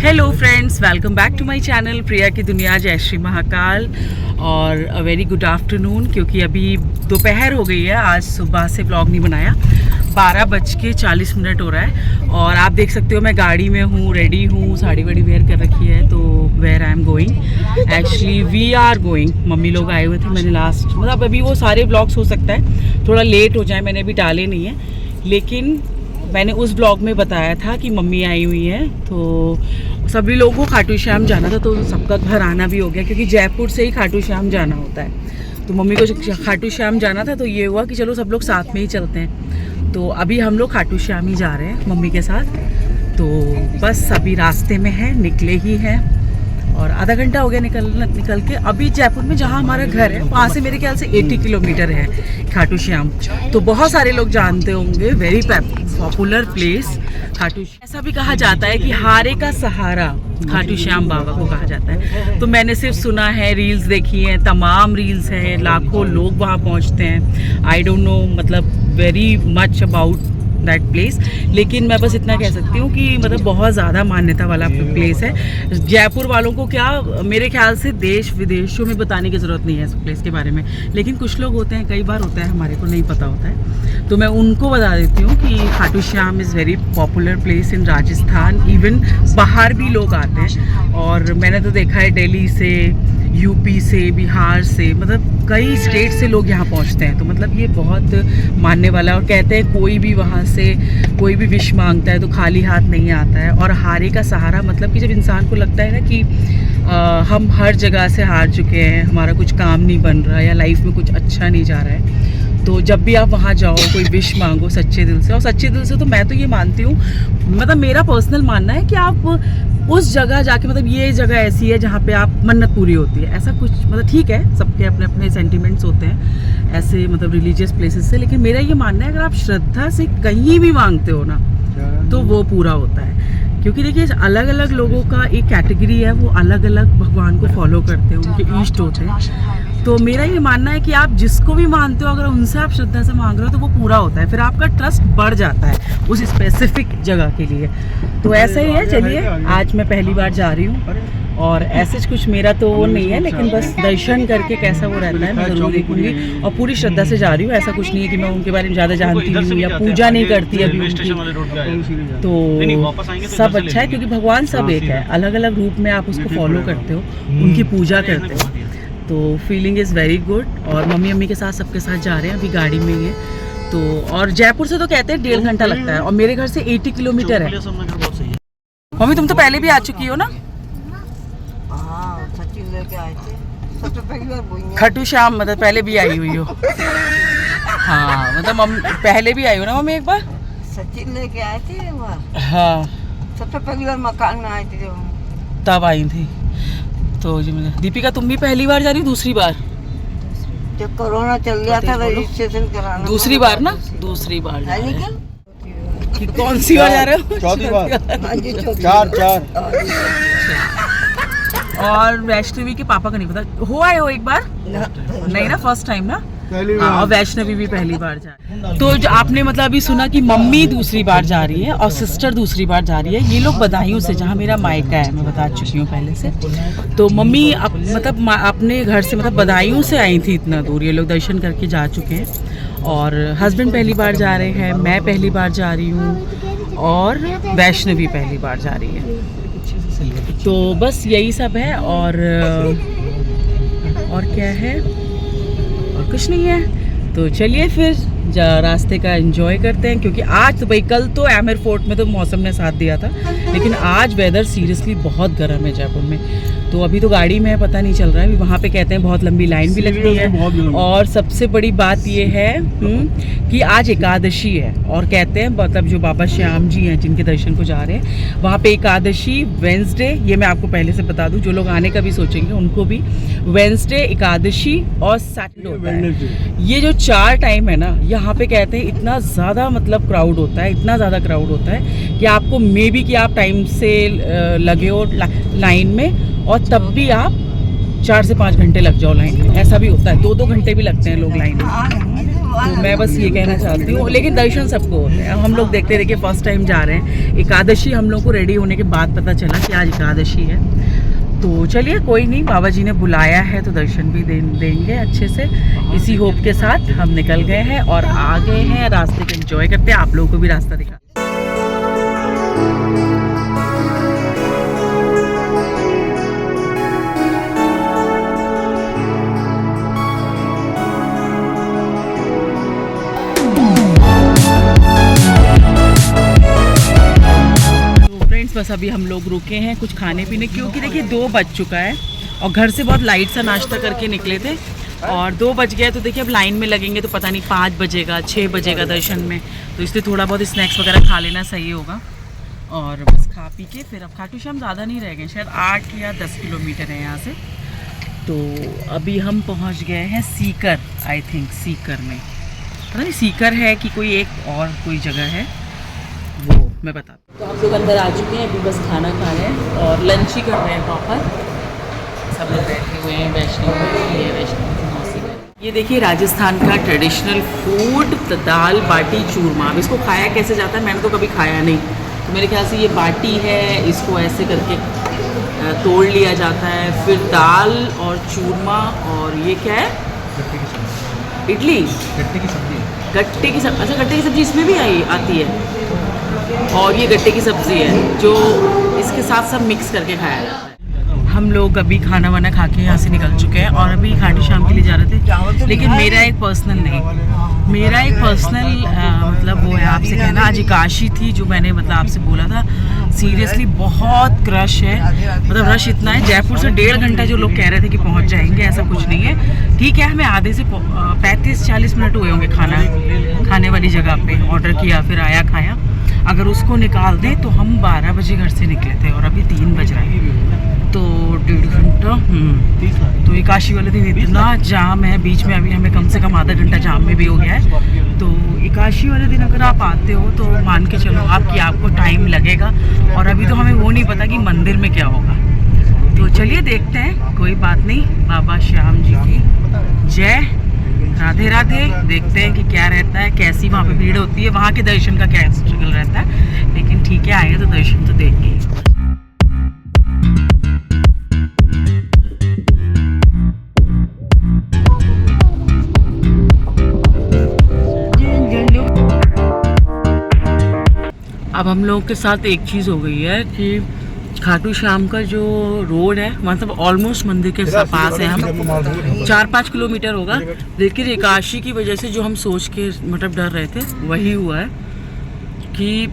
Hello friends, welcome back to my channel Priya की दुनिया। जय श्री महाकाल और अ वेरी गुड आफ्टरनून, क्योंकि अभी दोपहर हो गई है। आज सुबह से व्लॉग नहीं बनाया। 12:40 हो रहा है और आप देख सकते हो मैं गाड़ी में हूँ, रेडी हूँ, साड़ी वाड़ी वेयर कर रखी है। तो where I am going, actually we are going. Mummy लोग आए हुए थे, मैंने लास्ट मतलब अभी वो सारे व्लॉग्स हो सकता है थोड़ा लेट हो जाए, मैंने अभी डाले नहीं है, लेकिन मैंने उस ब्लॉग में बताया था कि मम्मी आई हुई है। तो सभी लोगों को खाटू श्याम जाना था, तो सबका घर आना भी हो गया, क्योंकि जयपुर से ही खाटू श्याम जाना होता है। तो मम्मी को खाटू श्याम जाना था, तो ये हुआ कि चलो सब लोग साथ में ही चलते हैं। तो अभी हम लोग खाटू श्याम ही जा रहे हैं मम्मी के साथ। तो बस अभी रास्ते में है, निकले ही हैं और आधा घंटा हो गया निकल के। अभी जयपुर में जहाँ हमारा घर है वहाँ से मेरे ख्याल से 80 किलोमीटर है खाटू श्याम। तो बहुत सारे लोग जानते होंगे, वेरी पॉपुलर प्लेस खाटू। ऐसा भी कहा जाता है कि हारे का सहारा खाटू श्याम बाबा को कहा जाता है। तो मैंने सिर्फ सुना है, रील्स देखी हैं, तमाम रील्स हैं, लाखों लोग वहाँ पहुँचते हैं। आई डोंट नो मतलब very much about that place, लेकिन मैं बस इतना कह सकती हूँ कि मतलब बहुत ज़्यादा मान्यता वाला प्लेस है। जयपुर वालों को क्या, मेरे ख्याल से देश विदेशों में बताने की ज़रूरत नहीं है इस प्लेस के बारे में, लेकिन कुछ लोग होते हैं, कई बार होता है हमारे को नहीं पता होता है, तो मैं उनको बता देती हूँ कि Khatu Shyam is very popular place in Rajasthan. Even बाहर भी लोग आते हैं और मैंने तो देखा है दिल्ली से, यूपी से, बिहार से, मतलब कई स्टेट से लोग यहाँ पहुँचते हैं। तो मतलब ये बहुत मानने वाला, और कहते हैं कोई भी वहाँ से कोई भी विश मांगता है तो खाली हाथ नहीं आता है। और हारे का सहारा मतलब कि जब इंसान को लगता है ना कि हम हर जगह से हार चुके हैं, हमारा कुछ काम नहीं बन रहा या लाइफ में कुछ अच्छा नहीं जा रहा है, तो जब भी आप वहाँ जाओ, कोई विश मांगो सच्चे दिल से। और सच्चे दिल से तो मैं तो ये मानती हूँ, मतलब मेरा पर्सनल मानना है कि आप उस जगह जाके, मतलब ये जगह ऐसी है जहाँ पे आप मन्नत पूरी होती है, ऐसा कुछ, मतलब ठीक है सबके अपने अपने सेंटिमेंट्स होते हैं ऐसे, मतलब रिलीजियस प्लेसेस से, लेकिन मेरा ये मानना है अगर आप श्रद्धा से कहीं भी मांगते हो ना तो वो पूरा होता है। क्योंकि देखिए अलग अलग लोगों का एक कैटेगरी है, वो अलग अलग भगवान को फॉलो करते हैं, उनके इष्ट होते हैं। तो मेरा ये मानना है कि आप जिसको भी मानते हो, अगर उनसे आप श्रद्धा से मांग रहे हो तो वो पूरा होता है, फिर आपका ट्रस्ट बढ़ जाता है उस स्पेसिफिक जगह के लिए। तो ऐसा ही है। चलिए, आज मैं पहली बार जा रही हूँ और ऐसे कुछ मेरा तो वो नहीं है, लेकिन बस दर्शन करके कैसा वो रहता है मैं ज़रूर देखूंगी, और पूरी श्रद्धा से जा रही हूँ। ऐसा कुछ नहीं है कि मैं उनके बारे में ज़्यादा जानती हूँ या पूजा नहीं करती अभी उनकी। तो सब अच्छा है, क्योंकि भगवान सब एक है, अलग अलग रूप में आप उसको फॉलो करते हो, उनकी पूजा करते हो। तो फीलिंग इज़ वेरी गुड। और मम्मी के साथ सबके साथ जा रहे हैं, अभी गाड़ी में ही है। तो और जयपुर से तो कहते हैं 1.5 घंटा लगता है, और मेरे घर से 80 किलोमीटर है। मम्मी तुम तो पहले भी आ चुकी हो ना? खाटू श्याम मतलब पहले भी आई हुई हो? हाँ, मतलब पहले भी आई हो ना मम्मी एक बार? सचिन लेके आए थे वहाँ। हाँ, सबसे पहली बार मकान में आई थी तब आई थी। तो दीपिका तुम भी पहली बार जा रही हो? दूसरी बार? जब कोरोना चल गया था रजिस्ट्रेशन कराना। दूसरी बार ना? दूसरी बार जा रहे हैं। कि कौन सी बार जा रहे हो? चौथी बार। चार। और वैष्णवी के पापा का नहीं पता, हो आए हो एक बार? नहीं ना, फर्स्ट टाइम ना? और वैष्णवी भी पहली बार जा रही है। तो जो आपने मतलब अभी सुना कि मम्मी दूसरी बार जा रही है और सिस्टर दूसरी बार जा रही है। ये लोग बदायूं से, जहाँ मेरा मायका है, मैं बता चुकी हूँ पहले से। तो मम्मी मतलब अपने घर से मतलब बदायूं से आई थी इतना दूर, ये लोग दर्शन करके जा चुके हैं। और हस्बैंड पहली बार जा रहे हैं, मैं पहली बार जा रही हूँ और वैष्णवी पहली बार जा रही है। तो बस यही सब है। और क्या है, और कुछ नहीं है। तो चलिए फिर रास्ते का एंजॉय करते हैं, क्योंकि आज तो भाई, कल तो आमेर फोर्ट में तो मौसम ने साथ दिया था, लेकिन आज वेदर सीरियसली बहुत गर्म है जयपुर में। तो अभी तो गाड़ी में है, पता नहीं चल रहा है। अभी वहाँ पे कहते हैं बहुत लंबी लाइन भी लगती है। और सबसे बड़ी बात ये है कि आज एकादशी है, और कहते हैं मतलब जो बाबा श्याम जी हैं जिनके दर्शन को जा रहे हैं, वहाँ पे एकादशी वेंसडे, ये मैं आपको पहले से बता दूँ, जो लोग आने का भी सोचेंगे उनको भी, वेंसडे, एकादशी और सैटरडे होता है। ये जो 4 टाइम है ना, यहाँ पे कहते हैं इतना ज़्यादा मतलब क्राउड होता है, इतना ज़्यादा क्राउड होता है कि आपको मे बी कि आप टाइम से लगे हो लाइन में, और तब भी आप 4 से 5 घंटे लग जाओ लाइन में। ऐसा भी होता है, 2-2 घंटे भी लगते हैं लोग लाइन में। तो मैं बस ये कहना चाहती हूँ, लेकिन दर्शन सबको होते हैं। हम लोग देखते देखिए फर्स्ट टाइम जा रहे हैं। एकादशी हम लोग को रेडी होने के बाद पता चला कि आज एकादशी है। तो चलिए कोई नहीं, बाबा जी ने बुलाया है तो दर्शन भी देंगे अच्छे से। इसी होप के साथ हम निकल गए हैं और आ गए हैं, रास्ते को एंजॉय करते हैं, आप लोगों को भी रास्ता दिखा। बस अभी हम लोग रुके हैं कुछ खाने पीने, क्योंकि देखिए 2 बज चुका है और घर से बहुत लाइट सा नाश्ता करके निकले थे और 2 बज गया। तो देखिए अब लाइन में लगेंगे तो पता नहीं 5 बजेगा 6 बजेगा दर्शन में, तो इसलिए थोड़ा बहुत स्नैक्स वगैरह खा लेना सही होगा। और बस खा पी के फिर अब खाटू श्याम ज़्यादा नहीं रह गए, शायद 8 या 10 किलोमीटर है यहाँ से। तो अभी हम पहुँच गए हैं सीकर, आई थिंक सीकर में, पता नहीं सीकर है कि कोई एक और कोई जगह है, वो मैं बता। तो हम लोग अंदर आ चुके हैं, अभी बस खाना खा रहे हैं और लंच ही कर रहे हैं प्रॉपर। सब लोग बैठे हुए हैं, वैष्णव। ये देखिए राजस्थान का ट्रेडिशनल फूड दाल बाटी चूरमा। अब इसको खाया कैसे जाता है, मैंने तो कभी खाया नहीं, तो मेरे ख्याल से ये बाटी है, इसको ऐसे करके तोड़ लिया जाता है, फिर दाल और चूरमा, और ये क्या है, इडली, गट्टे की सब्जी। गट्टे की सब्जी, अच्छा गट्टे की सब्जी इसमें भी आती है, और ये गट्टे की सब्ज़ी है जो इसके साथ सब मिक्स करके खाया जाता है। हम लोग अभी खाना वाना खा के यहाँ से निकल चुके हैं और अभी खाटू श्याम के लिए जा रहे थे, लेकिन मेरा एक पर्सनल मतलब वो है आपसे कहना, आज एकादशी थी जो मैंने मतलब आपसे बोला था, सीरियसली बहुत क्रश है, मतलब रश इतना है। जयपुर से 1.5 घंटा जो लोग कह रहे थे कि पहुँच जाएंगे, ऐसा कुछ नहीं है। ठीक है, हमें आधे से 35-40 मिनट हुए होंगे खाने वाली जगह पे ऑर्डर किया, फिर आया खाया। अगर उसको निकाल दें तो हम 12 बजे घर से निकले थे और अभी 3 बज रहे हैं, तो 1.5 घंटा। तो एकादशी वाले दिन इतना जाम है, बीच में अभी हमें कम से कम आधा घंटा जाम में भी हो गया है। तो एकादशी वाले दिन अगर आप आते हो तो मान के चलो आपको टाइम लगेगा, और अभी तो हमें वो नहीं पता कि मंदिर में क्या होगा। तो चलिए देखते हैं, कोई बात नहीं। बाबा श्याम जी की जय, राधे राधे। देखते हैं कि क्या रहता है, कैसी वहाँ पे भीड़ होती है, वहाँ के दर्शन का क्या स्ट्रगल रहता है, लेकिन ठीक है, आएंगे तो दर्शन तो देंगे। अब हम लोगों के साथ एक चीज़ हो गई है कि खाटू श्याम का जो रोड है, मतलब ऑलमोस्ट मंदिर के पास है, हम 4-5 किलोमीटर होगा, लेकिन एकादशी की वजह से जो हम सोच के मतलब डर रहे थे वही हुआ है कि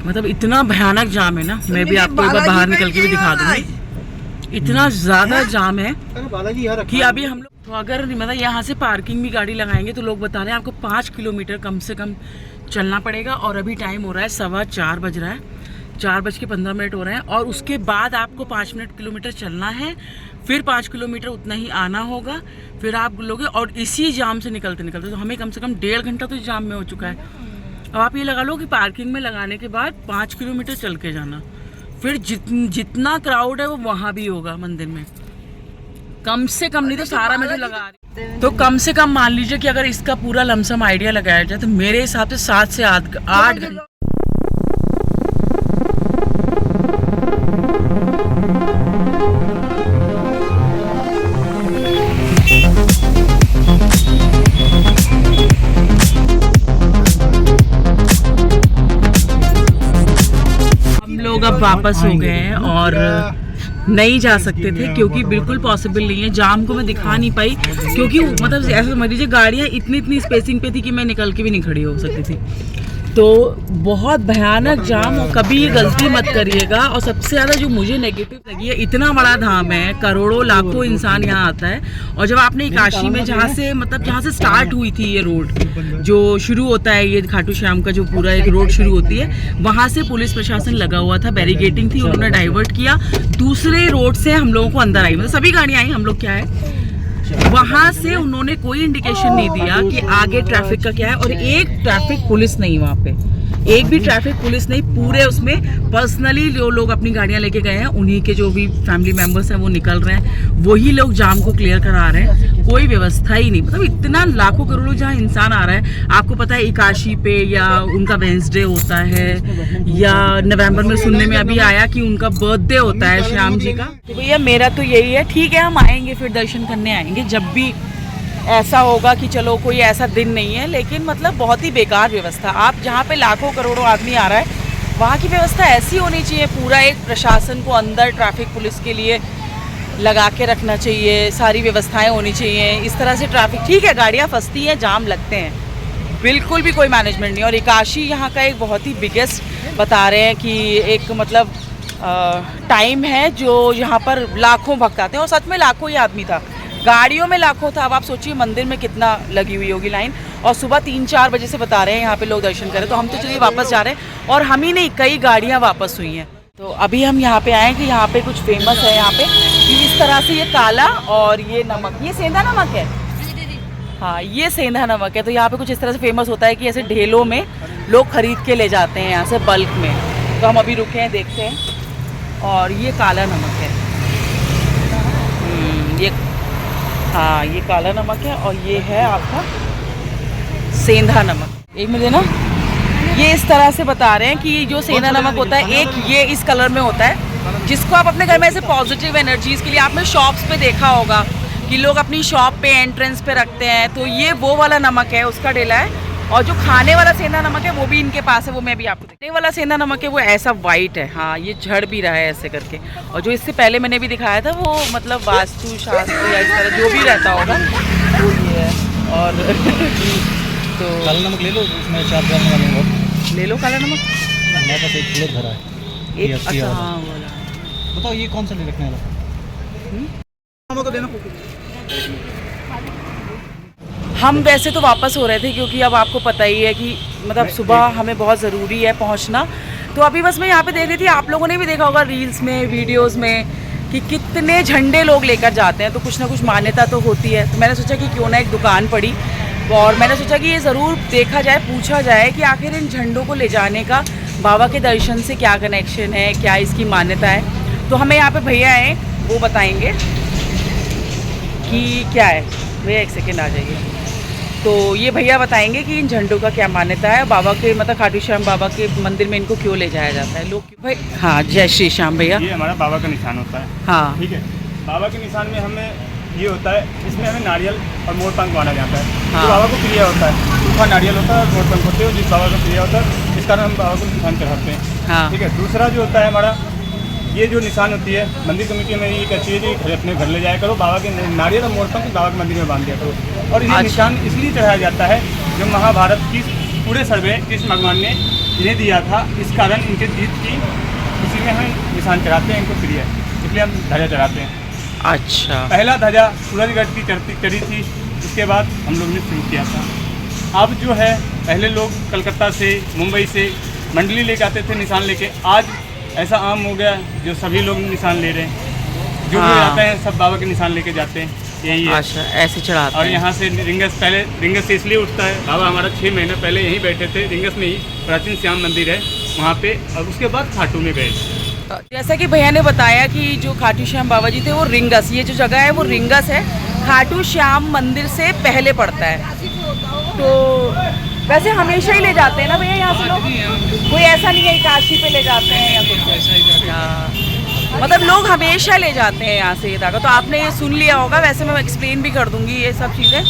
मतलब इतना भयानक जाम है ना। मैं भी आपको एक बार बाहर निकल के भी दिखा दूँगी, इतना ज़्यादा जाम है कि अभी हम लोग, तो अगर मतलब यहाँ से पार्किंग भी गाड़ी लगाएंगे तो लोग बता रहे हैं आपको 5 किलोमीटर कम से कम चलना पड़ेगा। और अभी टाइम हो रहा है 4:15 बज रहा है, 4:15 हो रहे हैं, और उसके बाद आपको 5 किलोमीटर चलना है, फिर 5 किलोमीटर उतना ही आना होगा, फिर आप लोगे, और इसी जाम से निकलते तो हमें कम से कम 1.5 घंटा तो इस जाम में हो चुका है। अब आप ये लगा लो कि पार्किंग में लगाने के बाद 5 किलोमीटर चल के जाना, फिर जितना क्राउड है वो वहाँ भी होगा मंदिर में, कम से कम नहीं तो सारा मैं जो लगा रही, तो कम से कम मान लीजिए कि अगर इसका पूरा लमसम आइडिया लगाया जाए तो मेरे हिसाब से 7 से 8 घंटे। हम लोग अब वापस हो गए हैं और नहीं जा सकते थे क्योंकि बिल्कुल पॉसिबल नहीं है, जाम को मैं दिखा नहीं पाई, क्योंकि मतलब ऐसा समझ लीजिए गाड़ियाँ इतनी स्पेसिंग पे थी कि मैं निकल के भी नहीं खड़ी हो सकती थी। तो बहुत भयानक जाम, और कभी ये गलती मत करिएगा। और सबसे ज़्यादा जो मुझे नेगेटिव लगी है, इतना बड़ा धाम है, करोड़ों लाखों इंसान यहाँ आता है, और जब आपने काशी में जहाँ से स्टार्ट हुई थी ये रोड, जो शुरू होता है ये खाटू श्याम का जो पूरा एक रोड शुरू होती है, वहाँ से पुलिस प्रशासन लगा हुआ था, बैरिकेडिंग थी, उन्होंने डाइवर्ट किया, दूसरे रोड से हम लोगों को अंदर आई, मतलब सभी गाड़ियाँ आई, हम लोग क्या है वहाँ से उन्होंने कोई इंडिकेशन नहीं दिया कि आगे ट्रैफिक का क्या है, और एक ट्रैफिक पुलिस नहीं, वहाँ पे एक भी ट्रैफिक पुलिस नहीं, पूरे उसमें पर्सनली जो लोग अपनी गाड़ियाँ लेके गए हैं, उन्हीं के जो भी फैमिली मेंबर्स हैं वो निकल रहे हैं, वही लोग जाम को क्लियर करा रहे हैं। कोई व्यवस्था ही नहीं, मतलब इतना लाखों करोड़ों जहाँ इंसान आ रहा है। आपको पता है एकादशी पे या उनका वेंसडे होता है, या नवंबर में सुनने में अभी आया कि उनका बर्थडे होता है श्याम जी का। तो भैया मेरा तो यही है, ठीक है हम आएंगे, फिर दर्शन करने आएंगे जब भी ऐसा होगा कि चलो कोई ऐसा दिन नहीं है। लेकिन मतलब बहुत ही बेकार व्यवस्था। आप जहाँ पे लाखों करोड़ों आदमी आ रहा है वहाँ की व्यवस्था ऐसी होनी चाहिए। पूरा एक प्रशासन को अंदर ट्रैफिक पुलिस के लिए लगा के रखना चाहिए, सारी व्यवस्थाएं होनी चाहिए। इस तरह से ट्रैफिक, ठीक है गाड़ियाँ फंसती हैं, जाम लगते हैं, बिल्कुल भी कोई मैनेजमेंट नहीं। और एकादशी यहाँ का एक बहुत ही बिगेस्ट बता रहे हैं कि एक मतलब टाइम है जो यहाँ पर लाखों भक्त आते हैं, और सच में लाखों ही आदमी था, गाड़ियों में लाखों था। अब आप सोचिए मंदिर में कितना लगी हुई होगी लाइन। और सुबह 3-4 बजे से बता रहे हैं यहाँ पे लोग दर्शन करें। तो हम तो चलिए वापस जा रहे हैं, और हम ही नहीं कई गाड़ियाँ वापस हुई हैं। तो अभी हम यहाँ पे आए कि यहाँ पे कुछ फेमस है यहाँ पे कि इस तरह से ये काला और ये नमक, ये सेंधा नमक है, हाँ ये सेंधा नमक है। तो यहाँ पे कुछ इस तरह से फेमस होता है कि ऐसे ढेलों में लोग खरीद के ले जाते हैं यहाँ से बल्क में। तो हम अभी रुके हैं, देखते हैं। और ये काला नमक है, ये हाँ ये काला नमक है, और ये है आपका सेंधा नमक। एक मिनट ना, ये इस तरह से बता रहे हैं कि जो सेंधा नमक होता है, एक ये इस कलर में होता है, जिसको आप अपने घर में ऐसे पॉजिटिव एनर्जीज के लिए, आपने शॉप्स पे देखा होगा कि लोग अपनी शॉप पे एंट्रेंस पे रखते हैं। तो ये वो वाला नमक है, उसका डेला है। और जो खाने वाला सेंधा नमक है वो भी इनके पास है, वो मैं भी आपको देखने वाला सेंधा नमक है वो ऐसा वाइट है, हाँ ये झड़ भी रहा है ऐसे करके। और जो इससे पहले मैंने भी दिखाया था वो मतलब वास्तु शास्त्र या इस तरह जो भी रहता होगा वो ये है। और तो काला नमक ले लो, इसमें 4 ग्राम वाले ले लो काला नमक, हमारे पास 1 किलो भरा है। एक ये 80 अच्छा वाला। हाँ वाला। बताओ ये कौन सा ले रखने वाला? नमक देना। हम वैसे तो वापस हो रहे थे क्योंकि अब आपको पता ही है कि मतलब सुबह हमें बहुत ज़रूरी है पहुंचना। तो अभी बस मैं यहाँ पे देख रही थी, आप लोगों ने भी देखा होगा रील्स में, वीडियोस में कि कितने झंडे लोग लेकर जाते हैं। तो कुछ ना कुछ मान्यता तो होती है। तो मैंने सोचा कि क्यों ना एक दुकान पड़ी, और मैंने सोचा कि ये ज़रूर देखा जाए, पूछा जाए कि आखिर इन झंडों को ले जाने का बाबा के दर्शन से क्या कनेक्शन है, क्या इसकी मान्यता है। तो हमें यहाँ पे भैया हैं, वो बताएंगे कि क्या है। भैया एक सेकेंड आ जाइए। तो ये भैया बताएंगे कि इन झंडों का क्या मान्यता है, बाबा के मतलब खाटू श्याम बाबा के मंदिर में इनको क्यों ले जाया जाता है, लोग क्यों भाई। हाँ जय श्री श्याम भैया। ये हमारा बाबा का निशान होता है। हाँ ठीक है, बाबा के निशान में हमें ये होता है, इसमें हमें नारियल और मोर पंख बांधा जाता है। हाँ। जो बाबा को प्रिय होता है, सूखा नारियल होता है और मोर पंख होते हैं, जिस बाबा को प्रिय होता है, इस कारण हम बाबा को निशान चढ़ाते हैं। हाँ ठीक है, दूसरा जो होता है हमारा, ये जो निशान होती है, मंदिर कमेटी में ये कहती है कि अपने घर ले जाया करो, बाबा के नारियल और मोर पंख बाबा के मंदिर में बांध दिया करो। और ये निशान इसलिए चढ़ाया जाता है, जो महाभारत की पूरे सर्वे कृष्ण भगवान ने इन्हें दिया था, इस कारण इनके जीत की खुशी में हम निशान चढ़ाते हैं, इनको प्रिय है, इसलिए हम ध्वजा चढ़ाते हैं। अच्छा। पहला ध्वजा सूरजगढ़ की चढ़ी थी, उसके बाद हम लोग ने शुरू किया था। अब जो है, पहले लोग कलकत्ता से, मुंबई से मंडली लेके आते थे निशान लेके। आज ऐसा आम हो गया जो सभी लोग निशान ले रहे हैं, जो भी हाँ। आते हैं सब बाबा के निशान लेके जाते हैं, यही है। अच्छा ऐसे चढ़ाते और हैं। यहाँ से रिंगस, पहले रिंगस से इसलिए उठता है, बाबा हमारा 6 महीने पहले यहीं बैठे थे, रिंगस में ही प्राचीन श्याम मंदिर है वहाँ पे, और उसके बाद खाटू में गए। जैसा कि भैया ने बताया कि जो खाटू श्याम बाबा जी थे वो रिंगस, ये जो जगह है वो रिंगस है, खाटू श्याम मंदिर से पहले पड़ता है। तो वैसे हमेशा ही ले जाते हैं ना भैया यहाँ से लोग, कोई ऐसा नहीं है काशी पे ले जाते हैं या कुछ, हाँ मतलब लोग हमेशा ले जाते हैं यहाँ से ये धागा। तो आपने ये सुन लिया होगा, वैसे मैं एक्सप्लेन भी कर दूंगी ये सब चीज़ें।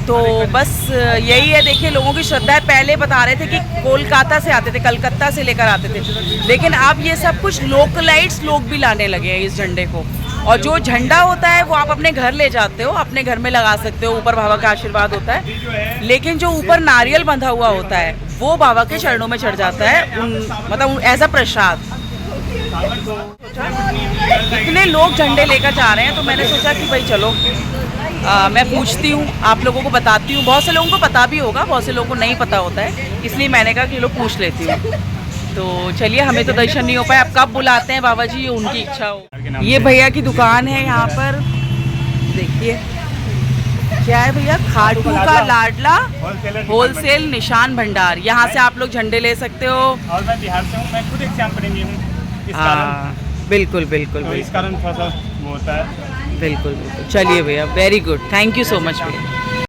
तो बस यही है, देखिए लोगों की श्रद्धा है। पहले बता रहे थे कि कोलकाता से आते थे, कलकत्ता से लेकर आते थे, लेकिन अब ये सब कुछ लोकलाइट्स लोग भी लाने लगे हैं इस झंडे को। और जो झंडा होता है वो आप अपने घर ले जाते हो, अपने घर में लगा सकते हो, ऊपर बाबा का आशीर्वाद होता है। लेकिन जो ऊपर नारियल बंधा हुआ होता है वो बाबा के चरणों में चढ़ जाता है, मतलब एज अ प्रसाद। इतने लोग झंडे लेकर जा रहे हैं, तो मैंने सोचा कि भाई चलो मैं पूछती हूँ, आप लोगों को बताती हूँ। बहुत से लोगों को पता भी होगा, बहुत से लोगों को नहीं पता होता है, इसलिए मैंने कहा कि लोग पूछ लेती हूँ। तो चलिए, हमें तो दर्शन नहीं हो पाए, अब कब बुलाते हैं बाबा जी, ये उनकी इच्छा हो। ये भैया की दुकान है यहाँ पर, देखिए क्या है भैया, खाटू का लाडला होलसेल निशान भंडार। यहाँ से आप लोग झंडे ले सकते हो। और मैं बिहार से हूँ, मैं खुद एक श्याम प्रेमी हूँ, इस कारण बिल्कुल बिल्कुल तो इस बिल्कुल। कारण थोड़ा सा वो होता है। बिल्कुल बिल्कुल, चलिए भैया, very good, thank you so much भैया।